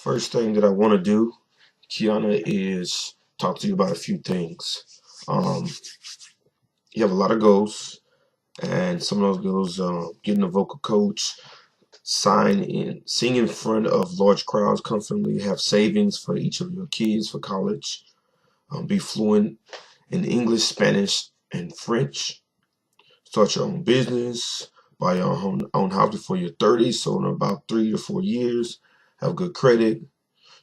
First thing that I want to do, Kiana, is talk to you about a few things. Um, you have a lot of goals, and some of those goals, getting a vocal coach, sing in front of large crowds comfortably, have savings for each of your kids for college, be fluent in English, Spanish, and French, start your own business, buy your own house before you're 30, so in about 3 to 4 years, have good credit,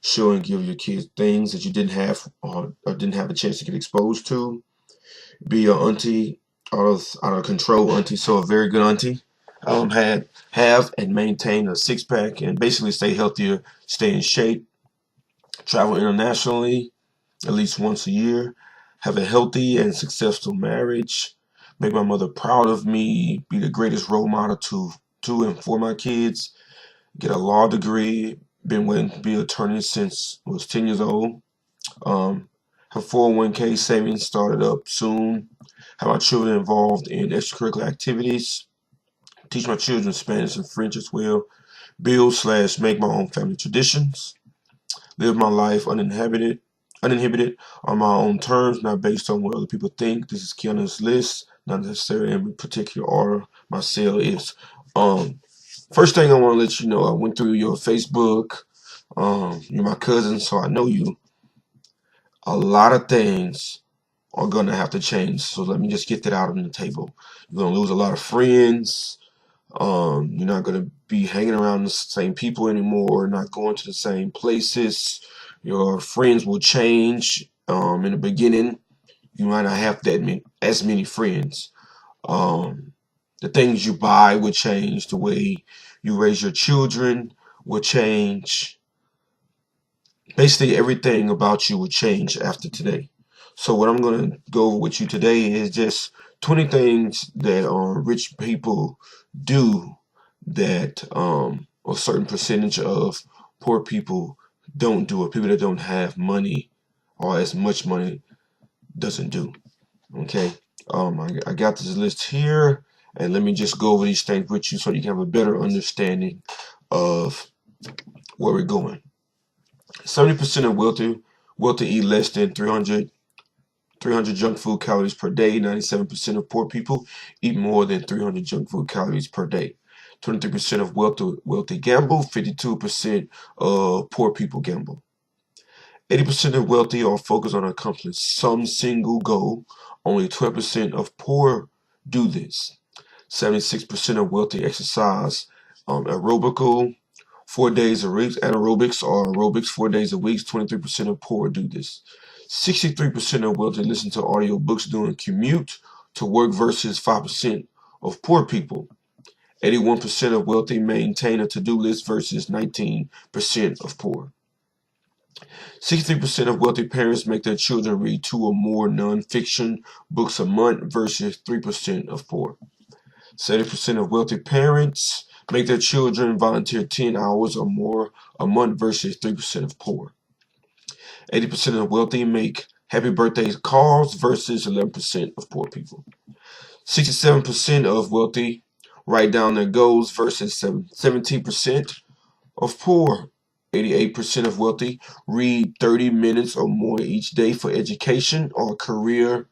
show and give your kids things that you didn't have or didn't have a chance to get exposed to. Be an auntie, out of control auntie, so a very good auntie. Had have and maintain a six pack and basically stay healthier, stay in shape, travel internationally at least once a year, have a healthy and successful marriage, make my mother proud of me, be the greatest role model to and for my kids, get a law degree, been waiting to be an attorney since I was 10 years old. Have 401k savings started up soon. Have my children involved in extracurricular activities. Teach my children Spanish and French as well. Build/make my own family traditions. Live my life uninhibited on my own terms, not based on what other people think. This is Kiana's list, not necessarily in particular order. My sale is. First thing I want to let you know, I went through your Facebook. You're my cousin, so I know you. A lot of things are gonna have to change. So let me just get that out on the table. You're gonna lose a lot of friends. You're not gonna be hanging around the same people anymore, not going to the same places. Your friends will change. In the beginning, you might not have as many friends. Um, the things you buy will change. The way you raise your children will change. Basically, everything about you will change after today. So what I'm going to go over with you today is just 20 things that rich people do that a certain percentage of poor people don't do, or people that don't have money or as much money doesn't do. Okay. I got this list here, and let me just go over these things with you so you can have a better understanding of where we're going. 70% of wealthy eat less than 300 junk food calories per day. 97% of poor people eat more than 300 junk food calories per day. 23% of wealthy gamble. 52% of poor people gamble. 80% of wealthy are focused on accomplishing some single goal. Only 12% of poor do this. 76% of wealthy exercise aerobical 4 days a week. Anaerobics 4 days a week. 23% of poor do this. 63% of wealthy listen to audiobooks during commute to work versus 5% of poor people. 81% of wealthy maintain a to-do list versus 19% of poor. 63% of wealthy parents make their children read 2 or more non-fiction books a month versus 3% of poor. 70% of wealthy parents make their children volunteer 10 hours or more a month versus 3% of poor. 80% of wealthy make happy birthday calls versus 11% of poor people. 67% of wealthy write down their goals versus 17% of poor. 88% of wealthy read 30 minutes or more each day for education or career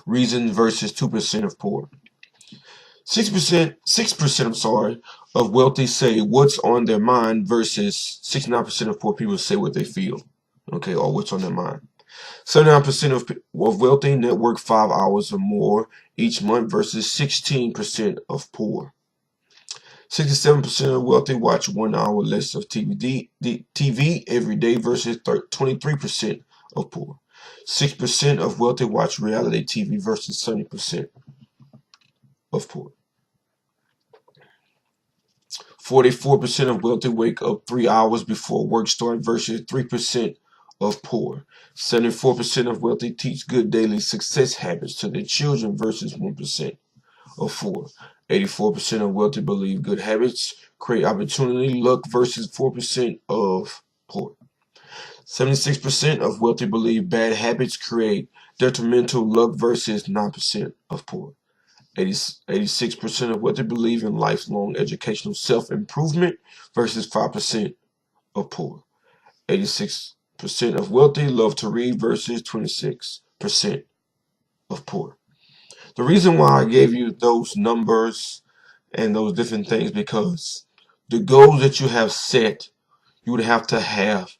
reasons versus 2% of poor. 6%, of wealthy say what's on their mind versus 69% of poor people say what they feel, okay, or what's on their mind. 79% of wealthy network 5 hours or more each month versus 16% of poor. 67% of wealthy watch 1 hour less of TV every day versus 23% of poor. 6% of wealthy watch reality TV versus 70% of poor. 44% of wealthy wake up 3 hours before work start versus 3% of poor. 74% of wealthy teach good daily success habits to their children versus 1% of poor. 84% of wealthy believe good habits create opportunity, luck versus 4% of poor. 76% of wealthy believe bad habits create detrimental luck versus 9% of poor. 86% of wealthy believe in lifelong educational self-improvement versus 5% of poor. 86% of wealthy love to read versus 26% of poor. The reason why I gave you those numbers and those different things, because the goals that you have set, you would have to have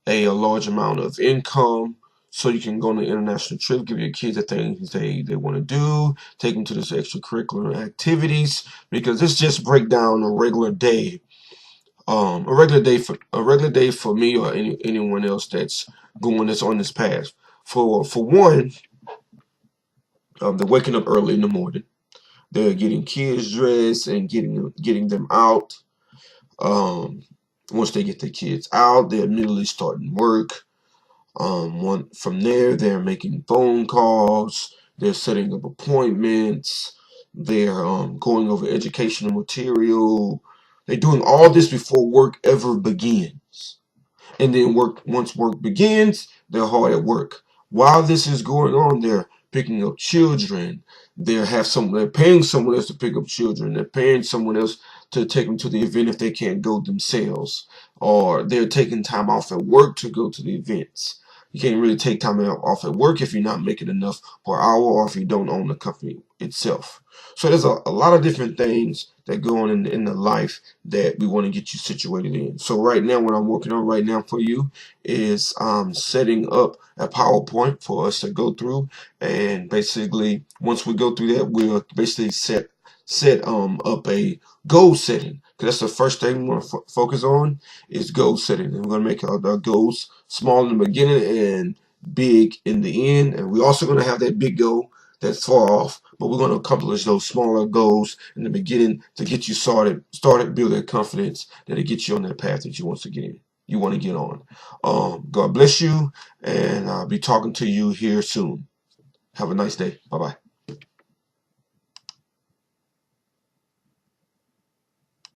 a large amount of income so you can go on an international trip, give your kids the things they want to do, take them to this extracurricular activities, because this just break down a regular day. A regular day for me or anyone else that's going this on this path. For one, they're waking up early in the morning. They're getting kids dressed and getting them out. Um, Once they get their kids out, they're immediately starting work. From there, they're making phone calls. They're setting up appointments. They're going over educational material. They're doing all this before work ever begins. And then once work begins, they're hard at work. While this is going on, they're picking up children. They're paying someone else to pick up children. They're paying someone else to take them to the event if they can't go themselves. Or they're taking time off at work to go to the events. You can't really take time off at work if you're not making enough per hour or if you don't own the company itself. So there's a lot of different things that go on in the life that we want to get you situated in. So right now, what I'm working on right now for you is setting up a PowerPoint for us to go through, and basically once we go through that, we'll basically set up a goal setting. Because that's the first thing we want to focus on is goal setting. And we're going to make our goals small in the beginning and big in the end. And we're also going to have that big goal that's far off, but we're going to accomplish those smaller goals in the beginning to get you started building confidence that it gets you on that path that you want to get on. God bless you, and I'll be talking to you here soon. Have a nice day. Bye bye.